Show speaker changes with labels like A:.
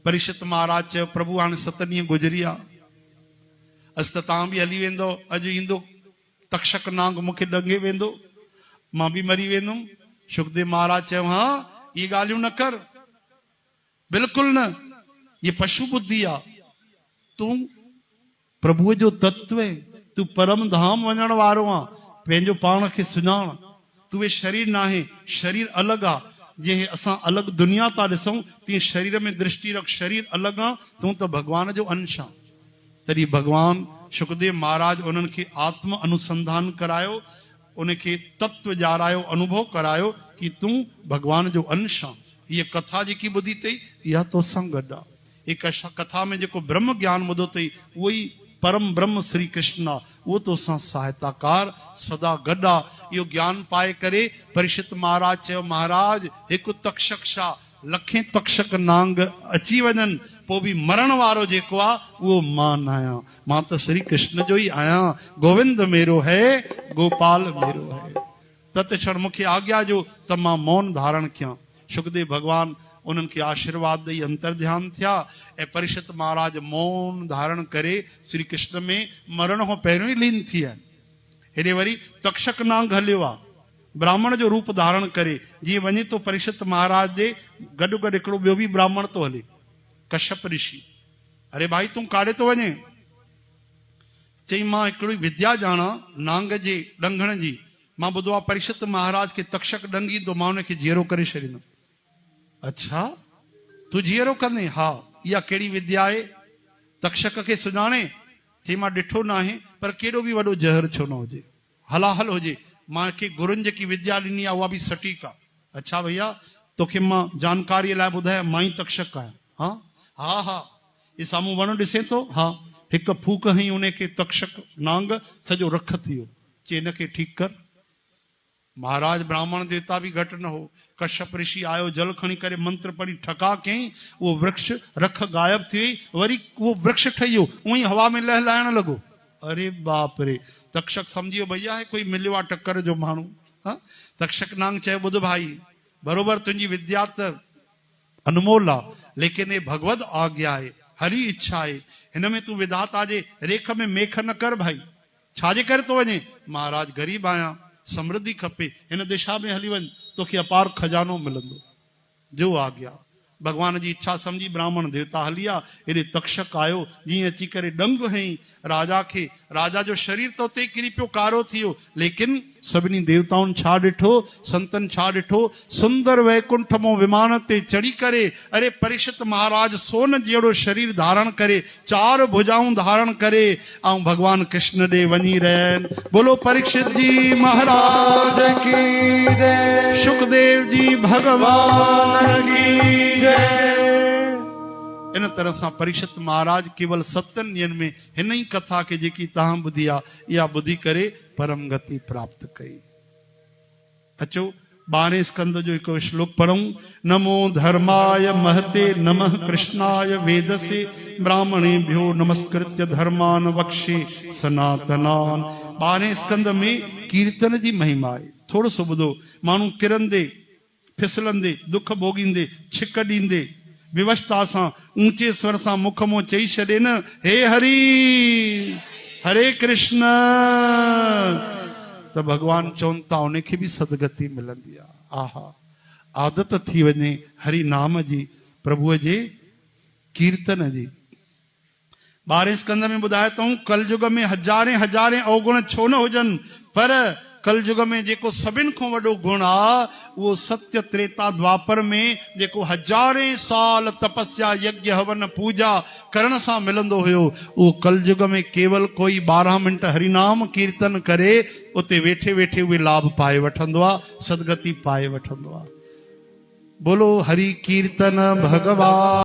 A: परीक्षित महाराज चयो प्रभु हाणे 7 ॾींहं गुज़री विया, अॼु त तव्हां बि हली वेंदो, अॼु ईंदो तक्षक नांग मूंखे ॾंगे वेंदो, मां बि मरी वेंदुमि। सुखदेव महाराज चयो हाँ ये ॻाल्हियूं न कर, बिल्कुलु न, ये पशु बुद्धि आ। तू प्रभुअ जो तत्व है, तू परम धाम वञण वारो आ, पंहिंजो पाण खे सुञाण। तू ये शरीर ना है, शरीर अलग आ। जे असां अलग दुनिया ता ॾिसूं तीअं शरीर में दृष्टि रख, शरीर अलग आ, तू तो भगवान जो अंश आ। तॾहिं भगवान सुखदेव महाराज उन्हनि खे आत्म अनुसंधान करायो, उनखे तत्व ॼाणायो, अनुभव करायो कि तू भगवान जो अंश आ। ये कथा जेकी ॿुधी अथई इहा तोसां गॾु आ। एक कथा में जेको ब्रह्म ज्ञान ॿुधो अथई उहो ई परम ब्रह्म श्री कृष्ण आ, उहो तोसां सहायताकार सदा गॾु आ। इहो ज्ञान पाए करे परीक्षित महाराज चयो महाराज हिकु तक्षक छा, लखे तक्षक नांग अची वञनि पोइ बि मरण वारो जेको आ उहो मां न आहियां, मां त श्री कृष्ण जो ई आहियां। गोविंद मेरो है, गोपाल मेरो है। तत क्षण मूंखे आज्ञा जो त मां मौन धारण कयां। सुखदेव भगवान उन्हनि खे आशीर्वाद ॾेई अंतर ध्यान थिया ऐं परीक्षित महाराज मौन धारण करे श्री कृष्ण में मरण खां पहिरियों ई लीन थी विया। हेॾे वरी तक्षक नांग हलियो आहे, ब्राह्मण जो रूप धारण करे जीअं वञे तो परीक्षित महाराज जे गॾु गॾु हिकिड़ो ॿियो बि ब्राह्मण तो हले, कश्यप ऋषि। अरे भाई तूं काॾे तो वञे? चई मां हिकिड़ी विद्या ॼाणा नांग जे ॾंगण जी, मां ॿुधो आहे परीक्षित महाराज खे तक्षक ॾंगींदो मां हुनखे जीअरो करे छॾींदुमि। अच्छा तू जीअरो कंदे? हा। इहा कहिड़ी विद्या आहे? तक्षक खे सुञाणे? चई मां ॾिठो न आहे, पर केॾो बि वॾो जहर छो न हुजे, हलाहल हुजे, मां खे गुरुनि जेकी विद्या ॾिनी आहे उहा बि सटीक आहे। अच्छा भैया तोखे मां जानकारीअ लाइ ॿुधायां, मां ई तक्षक आहियां। हा हा हा, हे साम्हूं वण ॾिसे थो? हा। हिकु फूक हई उनखे तक्षक नांग सॼो रख थी वियो। चई हिनखे ठीकु कर। महाराज ब्राह्मण देवता भी घट न हो, कश्यप ऋषि आयो, जल खणी करे मंत्र पढ़ी ठका कई, वो वृक्ष रख गायब थी वई, वरी वो वृक्ष ठही वियो, उही हवा में लहलाइण लॻो। अरे बाप रे, तक्षक समझियो भैया है कोई मिलियो आहे टक्कर जो माण्हू। हाँ? तक्षक नांग चयो ॿुध भाई, बरोबर तुंहिंजी विद्या त अनमोल आहे, लेकिन ये भगवद आज्ञा है, हरी इच्छा है, हिन में तू विधाता जे रेख में मेख न कर भाई। छाजे करे तो वञे? महाराज गरीब आहियां, समृद्धि खपे, हिन दिशा में हली वञ, तोखे अपार खजानो मिलंदो। जो आज्ञा। भगवान जी इच्छा समझी ब्राह्मण देवता हलिया, हेॾे तक्षक आयो, जीअं अची करे ॾंग हई राजा खे, राजा जो शरीर तो उते किरी पियो, कारो थी वियो, लेकिन सभिनी देवताउनि छा ॾिठो, संतन छा ॾिठो? सुंदर वैकुंठ मां विमान ते चढ़ी करे, अरे परीक्षित महाराज सोन जहिड़ो शरीर धारण करे, 4 भुजाऊं धारण करे ऐं भगवान कृष्ण ॾे वञी रहिया आहिनि। बोलो परीक्षित जी महाराज की जय, सुखदेव जी भगवान की जय। इन तरह सां परीक्षित महाराज केवल 7 ॾींहनि में हिन ई कथा के जेकी तव्हां ॿुधी आहे इहा ॿुधी करे परम गति प्राप्त कई। अचो 12वें स्कंद जो हिकु श्लोक पढ़ूं। नमो धर्माय महते नमः कृष्णाय वेदसे ब्राह्मणेभ्यो नमस्कृत्य धर्मान वक्षे सनातनान। 12वें स्कंद में कीर्तन जी महिमा आहे। थोरो सो ॿुधो। माण्हू किरंदे फिसलंदे दुख भोगींदे छिक ॾींदे विवशता सां ऊंचे स्वर सां मुख मों चई छॾे न, हे हरि हरे कृष्ण, त भगवान चवनि था उनखे बि सदगति मिलंदी आहे। आहा, आदत थी वञे हरि नाम जी, प्रभुअ जे कीर्तन जी। 12वें स्कंद में ॿुधाए थो, कलयुग में हज़ारे हज़ारे अवगुण छो न हुजनि, पर कलयुग में जेको सभिनि खां वॾो गुण आहे उहो सत्य त्रेता द्वापर में जेको 1000 साल तपस्या यज्ञ हवन पूजा करण सां मिलंदो हुयो, उहो कलयुग में केवल कोई 12 मिंट हरिनाम कीर्तन करे उते वेठे वेठे उहे लाभ पाए वठंदो आहे, सदगति पाए वठंदो आहे। बोलो हरि कीर्तन भगवान।